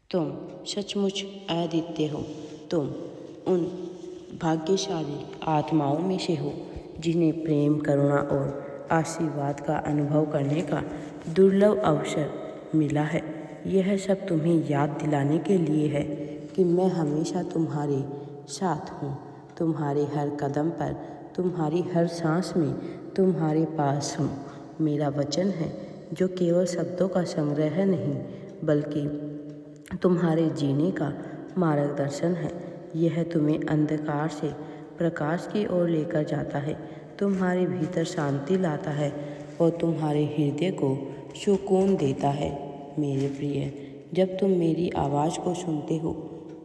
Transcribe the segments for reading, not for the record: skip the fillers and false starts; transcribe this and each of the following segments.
तुम सचमुच अद्वितीय हो। तुम उन भाग्यशाली आत्माओं में से हो जिन्हें प्रेम, करुणा और आशीर्वाद का अनुभव करने का दुर्लभ अवसर मिला है। यह सब तुम्हें याद दिलाने के लिए है कि मैं हमेशा तुम्हारे साथ हूँ, तुम्हारे हर कदम पर, तुम्हारी हर सांस में तुम्हारे पास हूँ। मेरा वचन है जो केवल शब्दों का संग्रह नहीं बल्कि तुम्हारे जीने का मार्गदर्शन है। यह तुम्हें अंधकार से प्रकाश की ओर लेकर जाता है, तुम्हारे भीतर शांति लाता है और तुम्हारे हृदय को सुकून देता है। मेरे प्रिय, जब तुम मेरी आवाज़ को सुनते हो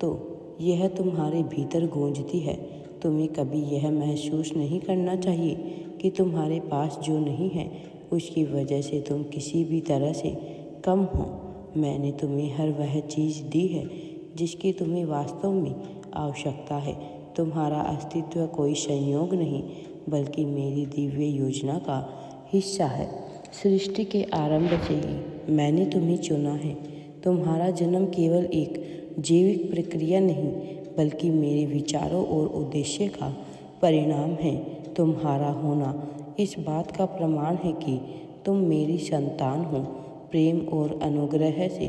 तो यह तुम्हारे भीतर गूंजती है। तुम्हें कभी यह महसूस नहीं करना चाहिए कि तुम्हारे पास जो नहीं है उसकी वजह से तुम किसी भी तरह से कम हो। मैंने तुम्हें हर वह चीज़ दी है जिसकी तुम्हें वास्तव में आवश्यकता है। तुम्हारा अस्तित्व कोई संयोग नहीं बल्कि मेरी दिव्य योजना का हिस्सा है। सृष्टि के आरंभ से ही मैंने तुम्हें चुना है। तुम्हारा जन्म केवल एक जैविक प्रक्रिया नहीं बल्कि मेरे विचारों और उद्देश्य का परिणाम है। तुम्हारा होना इस बात का प्रमाण है कि तुम मेरी संतान हो, प्रेम और अनुग्रह से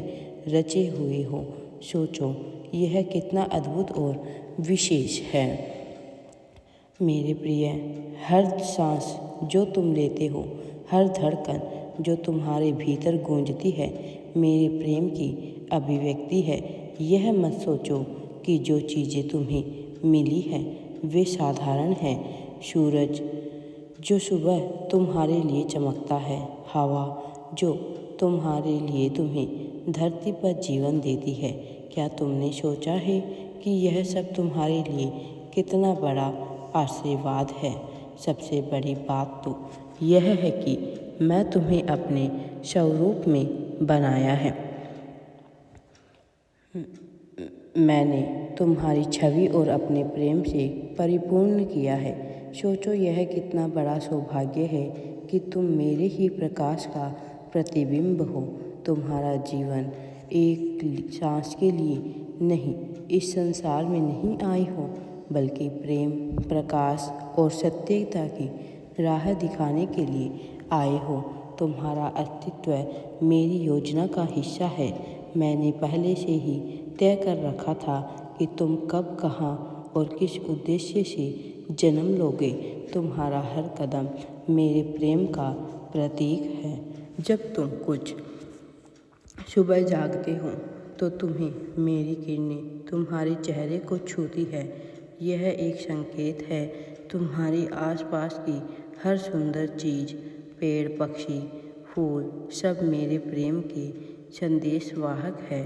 रचे हुए हो। सोचो, यह कितना अद्भुत और विशेष है। मेरे प्रिय, हर सांस जो तुम लेते हो, हर धड़कन जो तुम्हारे भीतर गूंजती है, मेरे प्रेम की अभिव्यक्ति है। यह मत सोचो कि जो चीज़ें तुम्हें मिली हैं वे साधारण हैं। सूरज जो सुबह तुम्हारे लिए चमकता है, हवा जो तुम्हारे लिए तुम्हें धरती पर जीवन देती है। क्या तुमने सोचा है कि यह सब तुम्हारे लिए कितना बड़ा आशीर्वाद है? सबसे बड़ी बात तो यह है कि मैं तुम्हें अपने स्वरूप में बनाया है। मैंने तुम्हारी छवि और अपने प्रेम से परिपूर्ण किया है। सोचो, यह कितना बड़ा सौभाग्य है कि तुम मेरे ही प्रकाश का प्रतिबिंब हो। तुम्हारा जीवन एक सांस के लिए नहीं, इस संसार में नहीं आए हो बल्कि प्रेम, प्रकाश और सत्यता की राह दिखाने के लिए आए हो। तुम्हारा अस्तित्व मेरी योजना का हिस्सा है। मैंने पहले से ही तय कर रखा था कि तुम कब, कहाँ और किस उद्देश्य से जन्म लोगे। तुम्हारा हर कदम मेरे प्रेम का प्रतीक है। जब तुम कुछ सुबह जागते हो तो तुम्हें मेरी किरणें तुम्हारे चेहरे को छूती है। यह एक संकेत है तुम्हारे आसपास की हर सुंदर चीज़, पेड़, पक्षी, फूल सब मेरे प्रेम के संदेशवाहक है।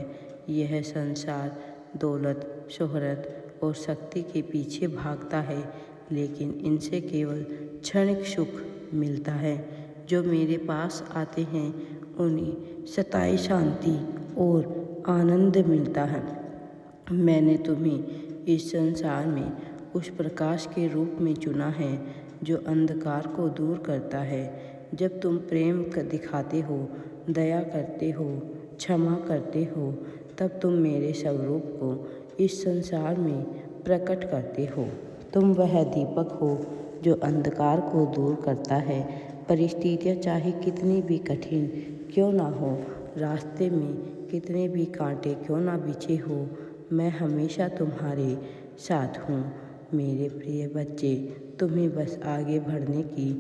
यह संसार दौलत, शोहरत और शक्ति के पीछे भागता है, लेकिन इनसे केवल क्षणिक सुख मिलता है। जो मेरे पास आते हैं उन्हें सताई शांति और आनंद मिलता है। मैंने तुम्हें इस संसार में उस प्रकाश के रूप में चुना है जो अंधकार को दूर करता है। जब तुम प्रेम दिखाते हो, दया करते हो, क्षमा करते हो, तब तुम मेरे स्वरूप को इस संसार में प्रकट करते हो। तुम वह दीपक हो जो अंधकार को दूर करता है। परिस्थितियाँ चाहे कितनी भी कठिन क्यों ना हो, रास्ते में कितने भी कांटे क्यों ना बिछे हो, मैं हमेशा तुम्हारे साथ हूँ। मेरे प्रिय बच्चे, तुम्हें बस आगे बढ़ने की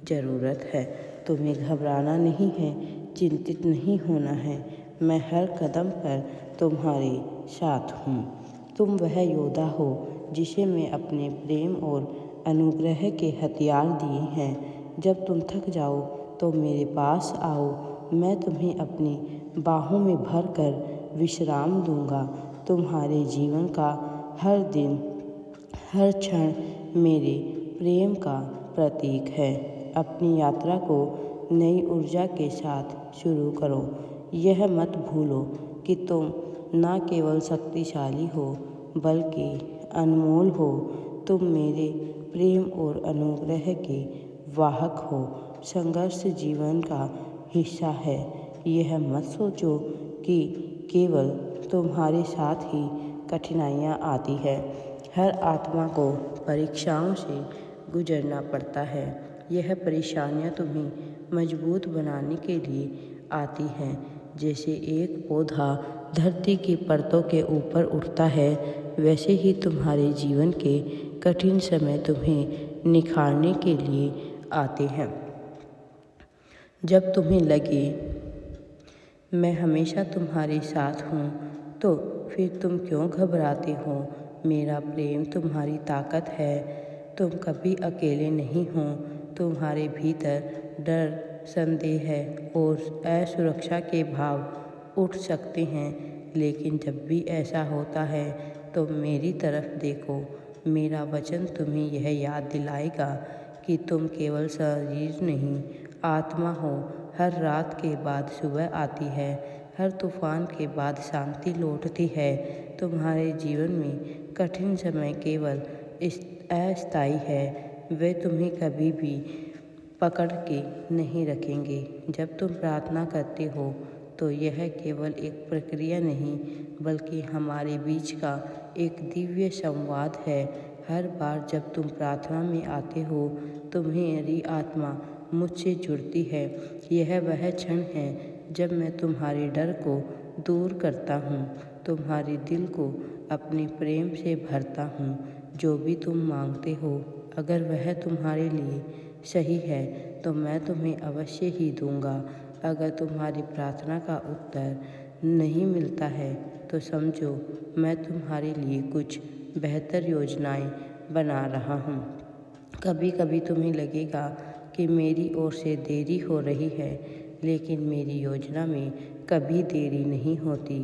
ज़रूरत है। तुम्हें घबराना नहीं है, चिंतित नहीं होना है। मैं हर कदम पर तुम्हारे साथ हूँ। तुम वह योद्धा हो जिसे मैं अपने प्रेम और अनुग्रह के हथियार दिए हैं। जब तुम थक जाओ तो मेरे पास आओ, मैं तुम्हें अपनी बाहों में भर कर विश्राम दूंगा। तुम्हारे जीवन का हर दिन, हर क्षण मेरे प्रेम का प्रतीक है। अपनी यात्रा को नई ऊर्जा के साथ शुरू करो। यह मत भूलो कि तुम न केवल शक्तिशाली हो बल्कि अनमोल हो। तुम मेरे प्रेम और अनुग्रह के वाहक हो। संघर्ष जीवन का हिस्सा है। यह मत सोचो कि केवल तुम्हारे साथ ही कठिनाइयाँ आती है। हर आत्मा को परीक्षाओं से गुजरना पड़ता है। यह परेशानियाँ तुम्हें मजबूत बनाने के लिए आती हैं। जैसे एक पौधा धरती की परतों के ऊपर उठता है, वैसे ही तुम्हारे जीवन के कठिन समय तुम्हें निखारने के लिए आते हैं। जब तुम्हें लगे मैं हमेशा तुम्हारे साथ हूँ, तो फिर तुम क्यों घबराते हो? मेरा प्रेम तुम्हारी ताकत है। तुम कभी अकेले नहीं हो। तुम्हारे भीतर डर, संदेह और असुरक्षा के भाव उठ सकते हैं, लेकिन जब भी ऐसा होता है तो मेरी तरफ देखो। मेरा वचन तुम्हें यह याद दिलाएगा कि तुम केवल शरीर नहीं, आत्मा हो। हर रात के बाद सुबह आती है, हर तूफान के बाद शांति लौटती है। तुम्हारे जीवन में कठिन समय केवल अस्थायी है, वे तुम्हें कभी भी पकड़ के नहीं रखेंगे। जब तुम प्रार्थना करते हो तो यह केवल एक प्रक्रिया नहीं, बल्कि हमारे बीच का एक दिव्य संवाद है। हर बार जब तुम प्रार्थना में आते हो, तुम्हारी आत्मा मुझसे जुड़ती है। यह वह क्षण है जब मैं तुम्हारे डर को दूर करता हूँ, तुम्हारे दिल को अपने प्रेम से भरता हूँ। जो भी तुम मांगते हो, अगर वह तुम्हारे लिए सही है तो मैं तुम्हें अवश्य ही दूंगा। अगर तुम्हारी प्रार्थना का उत्तर नहीं मिलता है तो समझो मैं तुम्हारे लिए कुछ बेहतर योजनाएं बना रहा हूँ। कभी कभी तुम्हें लगेगा कि मेरी ओर से देरी हो रही है, लेकिन मेरी योजना में कभी देरी नहीं होती।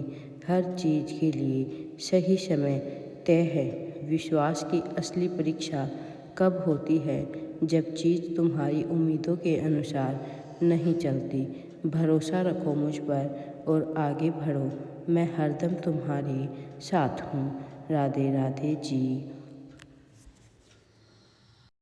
हर चीज़ के लिए सही समय तय है। विश्वास की असली परीक्षा कब होती है? जब चीज़ तुम्हारी उम्मीदों के अनुसार नहीं चलती। भरोसा रखो मुझ पर और आगे बढ़ो। मैं हरदम तुम्हारे साथ हूँ। राधे राधे जी।